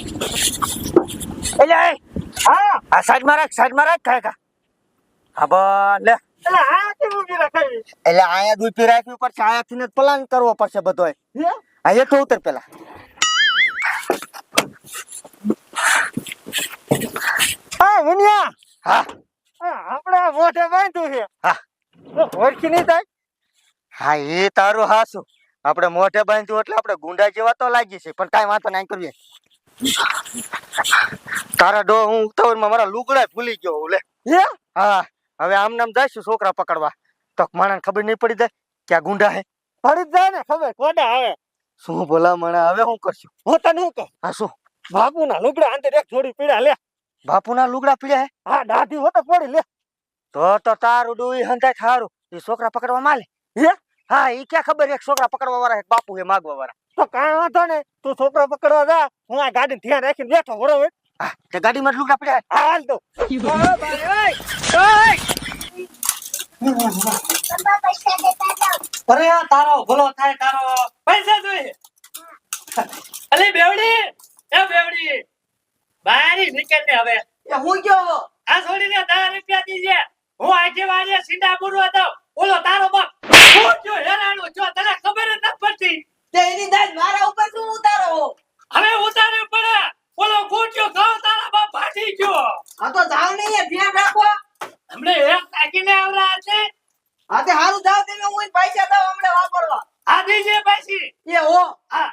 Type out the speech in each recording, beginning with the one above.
એટલે હા આ સાઈડમાં રાખ ખાય કા હા બોલ લે એટલે આ કેવું ઉભી રાખાવી એટલે આયા દૂધ પી રાખવી પડશે આયાથી ને પ્લાન કરવો પડશે બધોય આ હેઠો ઉતર પેલા હા વિનિયા હા આપણે મોઢે બાંધ્યું છે હા ઓળખી નહીં થાય હા એ તારું હાસું આપણે મોઢે બાંધ્યું એટલે આપણે ગુંડા જેવા તો લાગી છે પણ કાંઈ વાંધો નહીં કરીએ તારા ડો હું ઉતાવળમાં મારા લુગડા ભૂલી ગયો હું લે હા હવે આમ નામ જઈશું છોકરા પકડવા તો માણસ ખબર નહીં પડી જાય કે આ ગુંડા હે પડી જાય ને ખબર કોડા આવે શું બોલા મણા હવે હું કરશું હું તને શું કહું હા શું બાપુના લુગડા અંદર એક જોડી પીડ્યા લે બાપુના લુગડા પીડ્યા હે હા દાઢી હોતો પડી લે તો તારું ડોઈ હંધાય થારું એ છોકરા પકડવા માલે હે હા એ ક્યાં ખબર એક છોકરા પકડવા વાળા એક બાપુ હે માગવા વાળા તો કાંઈ વાંધો ને તું છોકરા પકડવા જા હું આ ગાડી ધ્યાન રાખીને બેઠો બરોબર હા તે ગાડીમાં લુગડા પડ્યા હાલ તો અરે આ તારો ભલો થાય તારો પૈસા જોઈએ અલે બેવડી એ બેવડી બારી નીકળ ને હવે એ હું ગયો આ છોડીને 10 રૂપિયા દીજે હું આજે વાળીએ સીધા પૂરવા દઉં ઓલો તારો બાપ હું જો હેરાનો જો તને ખબર જ ન પડતી તે એની દાજ મારા ઉપર શું ઉતારો હવે ઉતારે પડે ઓલો ગોટ્યો ગાવ તારા બાપ ભાટી ગયો આ તો જાવ નહીં ધ્યાન રાખો હમણે એક તાકીને આવરા છે આ તે હારું જાવ તમે હું પૈસા દઉં હમણે વાપરવા આ દીજે પૈસી એ હો હા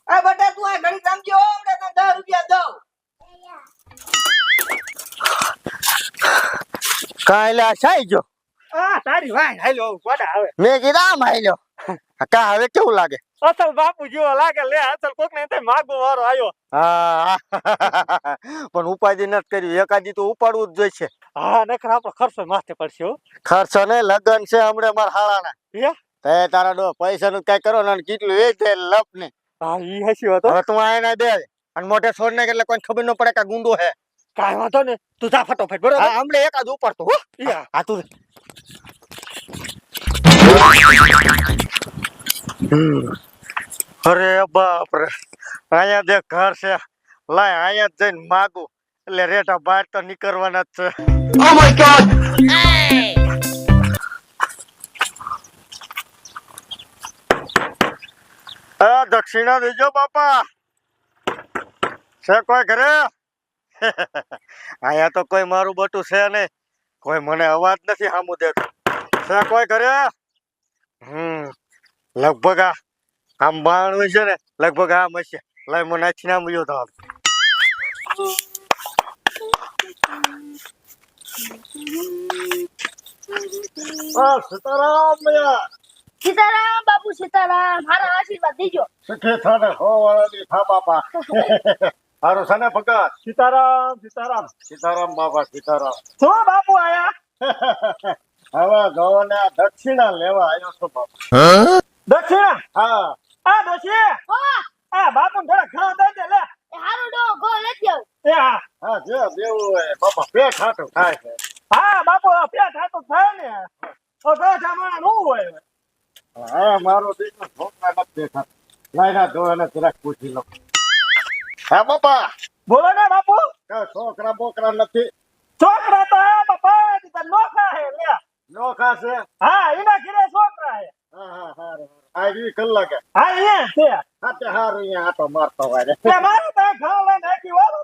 આ બટા તું આ ઘડી સમજો હમણે તને 10 રૂપિયા દઉં કાયલા સાઈ ગયો આ તારી વાય હાલો કોડા હવે મેં કીધા આમ હાલ્યો કા હવે કેવું લાગે અસલ બાપુ જેવો લાગે લે અસલ કોક ને તે માગો વારો આવ્યો હા પણ ઉપાધિ નથી કર્યું એકાદી તો ઉપાડવું જ જોઈશે હા નખર આપણો ખર્ચો માથે પડશે હો ખર્ચો ને લગન છે હમણે મારા હાળાના હે તે તારા ડો પૈસા નું કઈ કરો ને કેટલું એ તે લપ ને હા ઈ હસી હતો હવે તું આયના દે અને મોઢે છોડ ને એટલે કોઈ ખબર ન પડે કે ગુંડો હે કાઈ વાંધો ને તું જા ફટોફટ બરોબર હા હમણે એકાદ ઉપાડતો હો હા તું અરે બાપ રે અહીંયા દેખ ઘર છે લાય અહીંયા જ જઈને માગું એટલે રેટા બહાર તો નીકળવાના જ છે ઓ માય ગોડ આ દક્ષિણા દેજો બાપા છે કોઈ ઘરે અહીંયા તો કોઈ મારું બટું છે નહીં કોઈ મને અવાજ નથી સામું દેતો છે કોઈ ઘરે લગભગ આમ બાણું છે ને લગભગ આમ હશે લઈ મને નાખીને આમ ગયો તો સીતારામ સીતારામ બાપુ સીતારામ મારા આશીર્વાદ દીજો સુખે થાને હો વાળાની થા બાપા હારું સને ભગત સીતારામ સીતારામ સીતારામ બાપા સીતારામ શું બાપુ આયા હવે ગૌને દક્ષિણા લેવા આવ્યો છું બાપા દક્ષિણા હા આ દોશી હો આ બાપુ થોડા ઘા દઈ દે લે એ હારું ડો ગો લેતી આવ એ હા હા જે દેવું હોય બાપા પેટ હાટું થાય છે હા બાપુ પેટ હાટું થાય ને ઓ તો જમાના નું હોય હા મારો દીકરો છોકરા નથી દેખાતો લાઈના ધોઈને જરાક પૂછી લો હા બાપા બોલો ને બાપુ છોકરા બોકરા નથી છોકરા તો હે બાપા તી નોખા હે લે નોખા છે હા એના ઘરે છોકરા હે હા હા હારું આવી કલાકે હા અહીંયા છે હા તે હારું અહીંયા આટો મારતો હોય તે મારે તો ઘા લઈને નાખી વાળો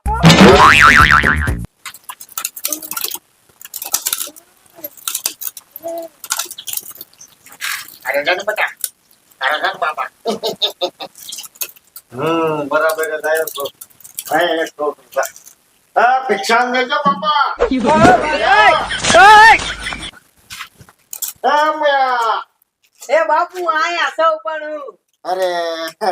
અરે જાન બટા તારા જાન બાપા બરાબર જ આવ્યો તો હા એક તો આ ભિક્ષાન દેજો બાપા એ બાપુ આયા સૌ પણ અરે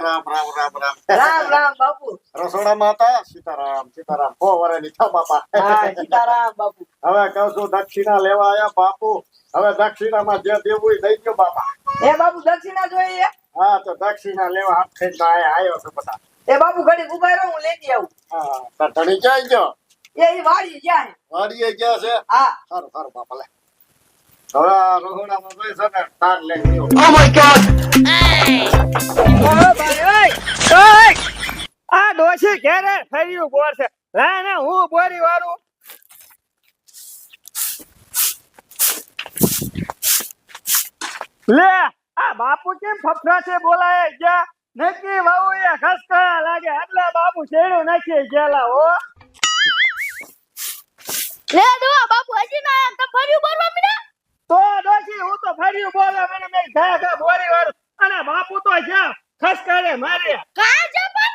રામ રામ રામ રામ રામ રામ બાપુ રસોડામાં હતા સીતારામ સીતારામ બહુ વરેની થા બાપા હા સીતારામ બાપુ હવે કહું છું દક્ષિણા લેવા આયા બાપુ હવે દક્ષિણામાં જે દેવું એ દઈ ગયો બાપા એ બાપુ દક્ષિણા જોઈએ હા તો દક્ષિણા લેવા હાથ થઈને આવ્યો છું બધા એ બાપુ ઘડી ઉભા રહો હું લેતી આવું હા તાર ધણી ક્યાં ગયો એ વાડી જાય વાડીએ ગયા છે હા સારું સારું બાપા લે હવે આ રસોડામાં જઈ છે ને તાર લઈ ગયો ઓ માય ગોડ આ ડોશી ઘેરે ફર્યું બોર છે લે ને હું બોરી વાળું લે આ બાપુ કેમ ફફડા છે બોલાય ગયા નક્કી વાવું એ ખસકા લાગે એટલે બાપુ શેડું નાખી ગયેલા હો લે દુઆ બાપુ હજી ના આયા, તમે ફર્યું બોલવા મીડા. તો ડોશી હું તો ફર્યું બોલે મને મેં ઘા બોરી વાળું અને બાપુ તો જ્યાં ખસકારે મારે કાં છે પણ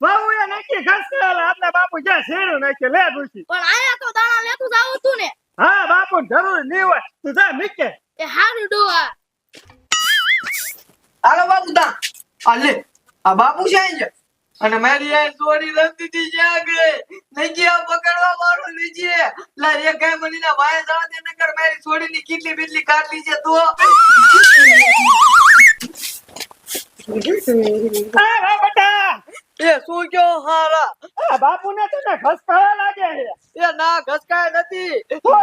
વાવું એ નક્કી ખસકાલા એટલે બાપુ જ્યાં શેડું નાખી લે ડોશી પણ આયા તો દાણા લેતું જાવું તું ને. હા બાપુ જરૂર નહીં હોય તું જા મીકે એ હારું ડોહા. હાલો બાપુ તા આલે આ બાપુ છે આઈ ગયા અને મારી આ સોડી રમતી હતી જ્યાં ગઈ નજી આ પકડવા વાળો નીચે લા એ કઈ મની ના વાય જવા દે નકર મારી સોડી ની કેટલી બીટલી કાઢલી છે તો આ બેટા એ શું કયો હારા આ બાપુને તને ખસકાવા લાગે છે એ ના ઘસકાય નથી તો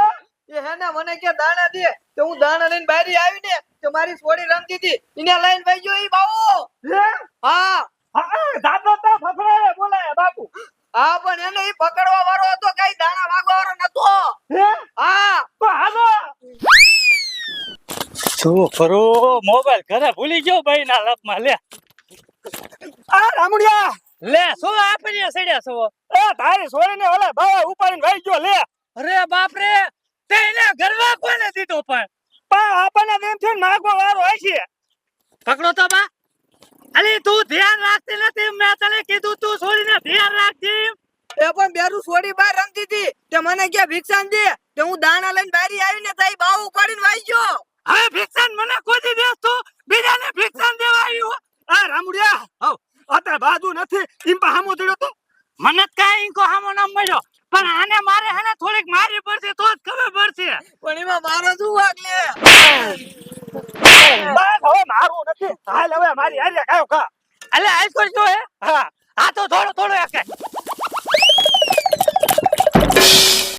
એ હે ને મને કે દાણા દે તો હું દાણા લઈને બારી આવી ને તો મારી સોડી રમતી હતી એને લઈને ભાઈ ગયો ઈ બાવો લે હા હા દાદો તો ફફડાવે બોલાય બાપુ હા પણ એને ઈ પકડવા વાળો હતો કઈ દાણા વાગવા વાળો નતો હે હા તો હાલો શું કરો મોબાઈલ ઘરે ભૂલી ગયો ભાઈ ના લપમાં લે આ રામુડિયા લે શું આપીને સડ્યા છો એ તારી સોરીને ઓલા બાવા ઉપાડીને ભાઈ ગયો લે અરે બાપ રે તે એને ગરવા કોને દીધો પણ આપણને એમ થયું નાગો વારો હશે પકડો તો બા અલી તું ધ્યાન રાખતી નથી મેં તને કીધું તું છોડીને ધ્યાન રાખતી એ પણ બેરું સોડી બહાર રમતી હતી તે મને કે ભિક્ષાન દે તે હું દાણા લઈને બારી આવીને તઈ બાવ ઉપાડીને વાઈ ગયો હવે ભિક્ષાન મને કોઈ દેસ તું બીજાને ભિક્ષાન દેવા આવ્યો આ રામુડિયા હવ અત્યારે બાજુ નથી એમ પા હામો દડ્યો તો મને કાઈ કો હામો ન મળ્યો પણ આને મારે હે ને થોડીક મારી પડશે તો જ ખબર પડશે પણ એમાં મારો શું વાગ લે બસ હવે મારું નથી હાલ હવે મારી હારે કાયો કા અલે આજ કોઈ જો હે હા